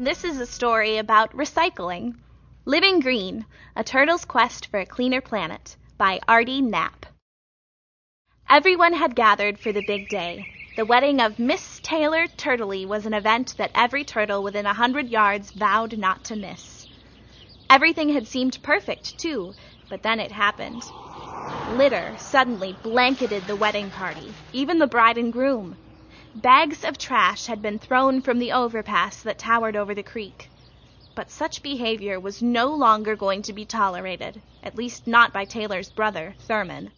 This is a story about recycling. Living Green, A Turtle's Quest for a Cleaner Planet by Artie Knapp. Everyone had gathered for the big day. The wedding of Miss Taylor Turtley was an event that every turtle within 100 yards vowed not to miss. Everything had seemed perfect, too, but then it happened. Litter suddenly blanketed the wedding party, even the bride and groom. Bags of trash had been thrown from the overpass that towered over the creek. But such behavior was no longer going to be tolerated, at least not by Taylor's brother, Thurman.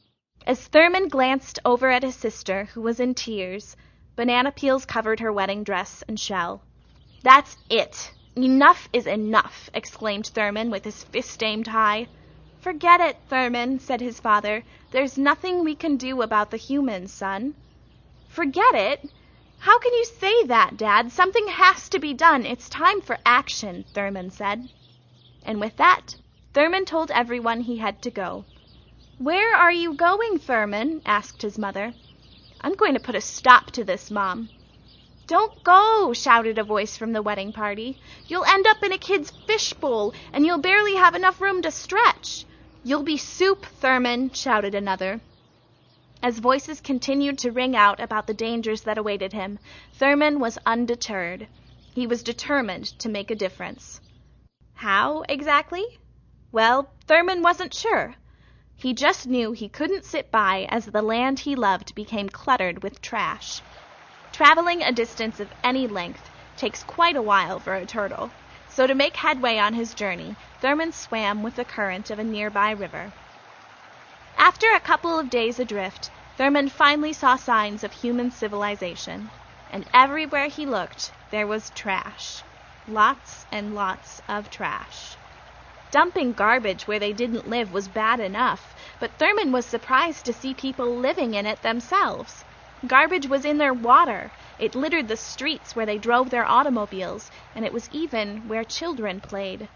As Thurman glanced over at his sister, who was in tears, banana peels covered her wedding dress and shell. "That's it! Enough is enough!" exclaimed Thurman with his fist aimed high. "Forget it, Thurman," said his father. "There's nothing we can do about the humans, son." "Forget it? How can you say that, Dad? Something has to be done. It's time for action," Thurman said. And with that, Thurman told everyone he had to go. "Where are you going, Thurman?" asked his mother. "I'm going to put a stop to this, Mom." "Don't go," shouted a voice from the wedding party. "You'll end up in a kid's fishbowl, and you'll barely have enough room to stretch." "You'll be soup, Thurman," shouted another. As voices continued to ring out about the dangers that awaited him, Thurman was undeterred. He was determined to make a difference. How, exactly? Well, Thurman wasn't sure. He just knew he couldn't sit by as the land he loved became cluttered with trash. Traveling a distance of any length takes quite a while for a turtle, so to make headway on his journey, Thurman swam with the current of a nearby river. After a couple of days adrift, Thurman finally saw signs of human civilization, and everywhere he looked, there was trash. Lots and lots of trash. Dumping garbage where they didn't live was bad enough, but Thurman was surprised to see people living in it themselves. Garbage was in their water. It littered the streets where they drove their automobiles, and it was even where children played.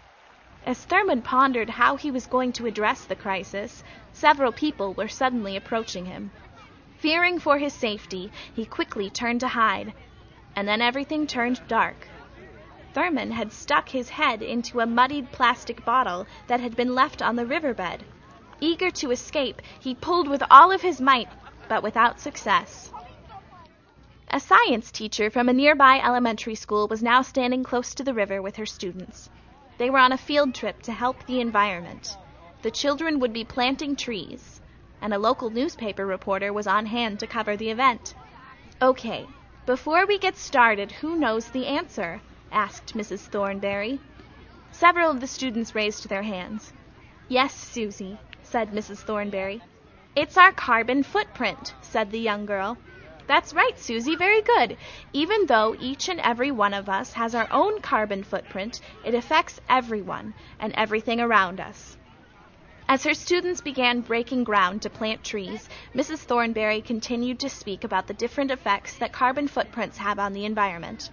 As Thurman pondered how he was going to address the crisis, several people were suddenly approaching him. Fearing for his safety, he quickly turned to hide, and then everything turned dark. Thurman had stuck his head into a muddied plastic bottle that had been left on the riverbed. Eager to escape, he pulled with all of his might, but without success. A science teacher from a nearby elementary school was now standing close to the river with her students. They were on a field trip to help the environment. The children would be planting trees, and a local newspaper reporter was on hand to cover the event. "Okay, before we get started, who knows the answer?" asked Mrs. Thornberry. Several of the students raised their hands. "Yes, Susie," said Mrs. Thornberry. "It's our carbon footprint," said the young girl. "That's right, Susie, very good. Even though each and every one of us has our own carbon footprint, it affects everyone and everything around us." As her students began breaking ground to plant trees, Mrs. Thornberry continued to speak about the different effects that carbon footprints have on the environment.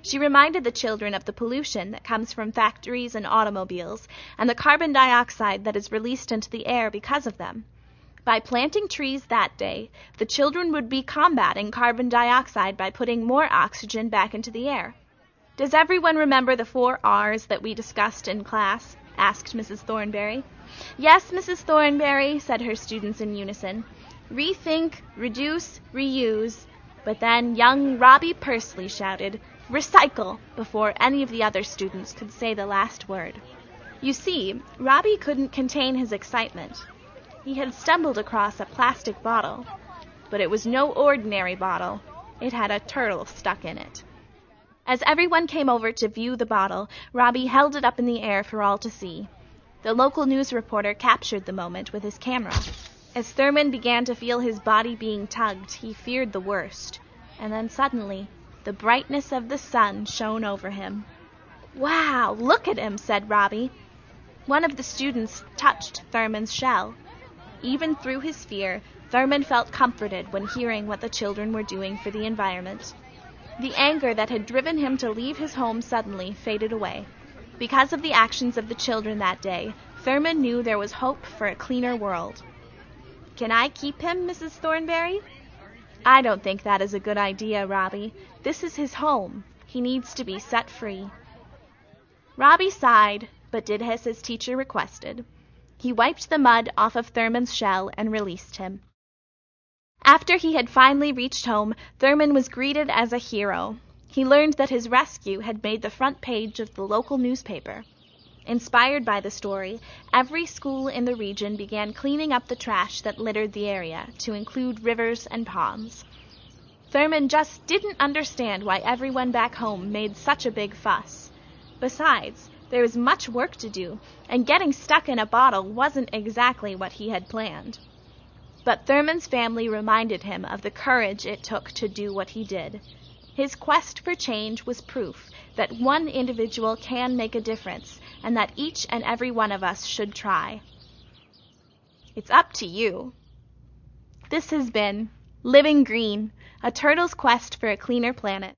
She reminded the children of the pollution that comes from factories and automobiles, and the carbon dioxide that is released into the air because of them. By planting trees that day, the children would be combating carbon dioxide by putting more oxygen back into the air. "Does everyone remember the 4 R's that we discussed in class?" asked Mrs. Thornberry. "Yes, Mrs. Thornberry," said her students in unison. "Rethink, reduce, reuse." But then young Robbie Pursley shouted, "Recycle," before any of the other students could say the last word. You see, Robbie couldn't contain his excitement. He had stumbled across a plastic bottle, but it was no ordinary bottle. It had a turtle stuck in it. As everyone came over to view the bottle, Robbie held it up in the air for all to see. The local news reporter captured the moment with his camera. As Thurman began to feel his body being tugged, he feared the worst. And then suddenly, the brightness of the sun shone over him. "Wow, look at him," said Robbie. One of the students touched Thurman's shell. Even through his fear, Thurman felt comforted when hearing what the children were doing for the environment. The anger that had driven him to leave his home suddenly faded away. Because of the actions of the children that day, Thurman knew there was hope for a cleaner world. "Can I keep him, Mrs. Thornberry?" "I don't think that is a good idea, Robbie. This is his home. He needs to be set free." Robbie sighed, but did as his teacher requested. He wiped the mud off of Thurman's shell and released him. After he had finally reached home, Thurman was greeted as a hero. He learned that his rescue had made the front page of the local newspaper. Inspired by the story, every school in the region began cleaning up the trash that littered the area, to include rivers and ponds. Thurman just didn't understand why everyone back home made such a big fuss. Besides, there was much work to do, and getting stuck in a bottle wasn't exactly what he had planned. But Thurman's family reminded him of the courage it took to do what he did. His quest for change was proof that one individual can make a difference, and that each and every one of us should try. It's up to you. This has been Living Green, a turtle's quest for a cleaner planet.